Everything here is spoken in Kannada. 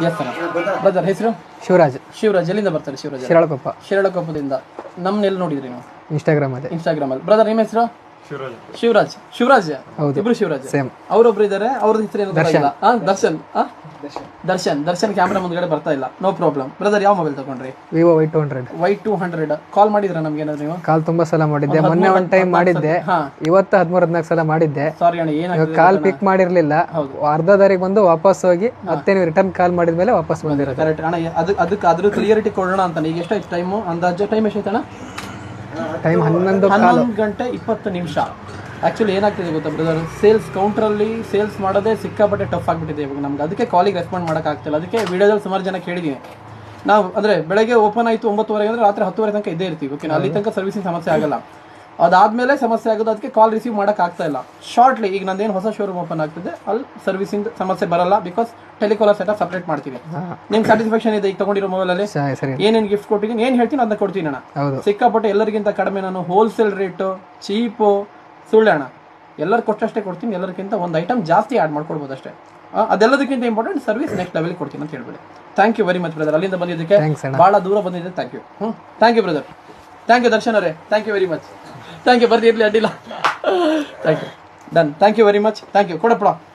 Yes sir. ಬ್ರದರ್ ಹೆಸರು? ಶಿವರಾಜ್. ಶಿವರಾಜ್. ಎಲ್ಲಿಂದ ಬರ್ತಾರೆ ಶಿವರಾಜ್? ಶಿರಾಳಕೊಪ್ಪ. ಶಿರಾಳಕೊಪ್ಪದಿಂದ. ನಮ್ಮನ್ನ ಎಲ್ಲಿ ನೋಡಿದ್ರಿ ನೀವು? ಇನ್ಸ್ಟಾಗ್ರಾಮಲ್ಲಿ. ಇನ್ಸ್ಟಾಗ್ರಾಮಲ್ಲಿ. ಬ್ರದರ್ ನಿಮ್ಮ ಹೆಸರು? ಶಿವರಾಜ್. ಶಿವರಾಜ್ ಹೌದು. ಇಬ್ರು ಶಿವರಾಜ್. ಸೇಮ್. ಅವರೊಬ್ರು ಇದ್ದಾರೆ. ಅವ್ರದ್ದು ಹೆಸರು ಏನು ಗೊತ್ತಾಗಿಲ್ಲ. ದರ್ಶನ್. ದರ್ಶನ್ ಕ್ಯಾಮ್ರಾ ಮುಂದ್ಗಡೆ ಬರ್ತಾ ಇಲ್ಲ. No problem. ಬ್ರದರ್ ಯಾವ ಮೊಬೈಲ್ ತಗೊಂಡ್ರಿ? Vivo Y200. Y200. ಕಾಲ್ ಮಾಡಿದ್ರ ನಮ್ಗೆ ಏನಾದ್ರು ನೀವು? ಕಾಲ್ ತುಂಬಾ ಸಲ ಮಾಡಿದ್ದೆ. ಮೊನ್ನೆ ಒಂದ್ ಟೈಮ್ ಮಾಡಿದ್ದೆ. ಇವತ್ತು 13-14 ಸಲ ಮಾಡಿದ್ದೆ. ಸಾರಿ ಅಣ್ಣ, ಏನಾಗ್ತದೆ ಕಾಲ್ ಪಿಕ್ ಮಾಡಿರ್ಲಿಲ್ಲ. ಅರ್ಧ ದಾರಿಗೆ ಬಂದು ವಾಪಸ್ ಹೋಗಿ ಮತ್ತೆ ನೀವು ರಿಟರ್ನ್ ಕಾಲ್ ಮಾಡಿದ್ಮೇಲೆ ವಾಪಸ್ ಬಂದಿರೋದು. ಕರೆಕ್ಟ್ ಅಣ್ಣ. ಅದಕ್ಕೆ ಅದ್ರ ಕ್ಲಿಯರಿಟಿ ಕೊಡೋಣ ಅಂತ. ಈಗ ಎಷ್ಟಾಯ್ತು ಟೈಮು? ಅಂದಾಜು ಟೈಮ್ ಎಷ್ಟಾಯ್ತಣ್ಣ? ಟೈಮ್ 11 ಗಂಟೆ 20 ನಿಮಿಷ. ಆ್ಯಕ್ಚುಲಿ ಏನಾಗ್ತಿದೆ ಗೊತ್ತಾ ಬ್ರದರ್, ಸೇಲ್ಸ್ ಕೌಂಟ್ರಲ್ಲಿ ಸೇಲ್ಸ್ ಮಾಡೋದೇ ಸಿಕ್ಕಾಪಟ್ಟೆ ಟಫ್ ಆಗಿಬಿಟ್ಟಿದೆ ಇವಾಗ ನಮ್ಗೆ. ಅದಕ್ಕೆ ಕಾಲಿಗೆ ರೆಸ್ಪಾಂಡ್ ಮಾಡೋಕ್ಕಾಗ್ತಿಲ್ಲ. ಅದಕ್ಕೆ ವಿಡಿಯೋದಲ್ಲಿ ಸುಮಾರು ಜನ ಕೇಳಿದ್ದೀನಿ ನಾವು. ಅಂದರೆ ಬೆಳಗ್ಗೆ ಓಪನ್ ಆಯಿತು 9:30 ಅಂದರೆ ರಾತ್ರಿ 10:30 ತನಕ ಇದ್ದೇ ಇರ್ತೀವಿ. ಓಕೆ, ಅಲ್ಲಿ ತನಕ ಸರ್ವಿಸಿಂಗ್ ಸಮಸ್ಯೆ ಆಗಲ್ಲ. ಅದಾದಮೇಲೆ ಸಮಸ್ಯೆ ಆಗೋದು. ಅದಕ್ಕೆ ಕಾಲ್ ರಿಸೀವ್ ಮಾಡೋಕ್ಕಾಗ್ತಾ ಇಲ್ಲ. ಶಾರ್ಟ್ಲಿ ಈಗ ನಂದೇನು ಹೊಸ ಶೋರೂಮ್ ಓಪನ್ ಆಗ್ತಿದೆ ಅಲ್ಲಿ ಸರ್ವಿಸಿಂಗ್ ಸಮಸ್ಯೆ ಬರಲ್ಲ. ಬಿಕಾಸ್ ಟೆಲಿಕಾಲರ್ ಸೆಟಪ್ ಸಪ್ರೇಟ್ ಮಾಡ್ತೀವಿ. ನಿಮ್ಗೆ ಸ್ಯಾಟಿಸ್ಫ್ಯಾಕ್ಷನ್ ಇದೆ ಈಗ ತಗೊಂಡಿರೋ ಮೊಬೈಲಲ್ಲಿ? ಏನೇನು ಗಿಫ್ಟ್ ಕೊಟ್ಟಿದ್ದೀನಿ, ಏನು ಹೇಳ್ತೀನಿ ಅದನ್ನ ಕೊಡ್ತೀನಿ ಅಣ್ಣ. ಸಿಕ್ಕಾಪಟ್ಟೆ ಎಲ್ಲರಿಗಿಂತ ಕಡಿಮೆ ನಾನು ಹೋಲ್ಸೇಲ್ ರೇಟು, ಚೀಪು, ಸುಳ್ಳು ಅಣ್ಣ. ಎಲ್ಲರೂ ಕೊಟ್ಟಷ್ಟೇ ಕೊಡ್ತೀನಿ. ಎಲ್ಲರಿಗಿಂತ ಒಂದು ಐಟಮ್ ಜಾಸ್ತಿ ಆ್ಯಡ್ ಮಾಡ್ಕೊಡ್ಬೋದು ಅಷ್ಟೇ. ಅದೆಲ್ಲದಕ್ಕಿಂತ ಇಂಪಾರ್ಟೆಂಟ್ ಸರ್ವಿಸ್ ನೆಕ್ಸ್ಟ್ ಲೆವೆಲ್ ಕೊಡ್ತೀನಿ ಅಂತ ಹೇಳ್ಬೇಡಿ. Thank you very much brother. ಅಲ್ಲಿಂದ ಬಂದಿದ್ದಕ್ಕೆ ಭಾಳ ದೂರ ಬಂದಿದ್ದೆ. Thank you. Thank you brother. Thank you Darshan ಅವರೇ. Thank you very much. Thank you. ಬರ್ದಿರಲಿ ಅಡ್ಡಿಲ್ಲ. Thank you. Done. Thank you very much. Thank you. ಕೊಡಪ್ಪ.